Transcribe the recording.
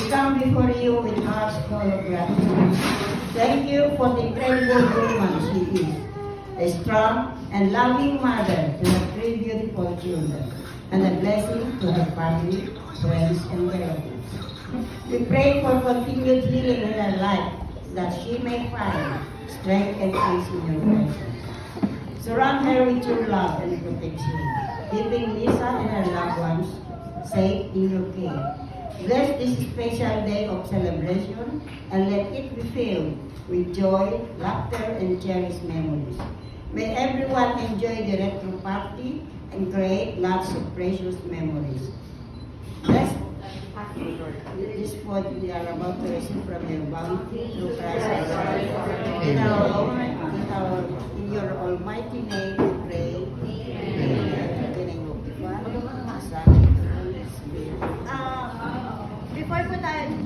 We come before you with hearts full of gratitude. Thank you for the incredible woman she is, a strong and loving mother to her three beautiful children, and a blessing to her family, friends, and relatives. We pray for continued healing in her life, that she may find strength and peace in your presence. Surround her with your love and protection, keeping Lisa and her loved ones safe in your care. Bless this special day of celebration and let it be filled with joy, laughter, and cherished memories. May everyone enjoy the retro party and create lots of precious memories. Bless this food we are about to receive from your bounty through Christ our Lord. In your almighty name we pray. Amen. In the name of the Father, Son, and Holy Spirit. Before po tayo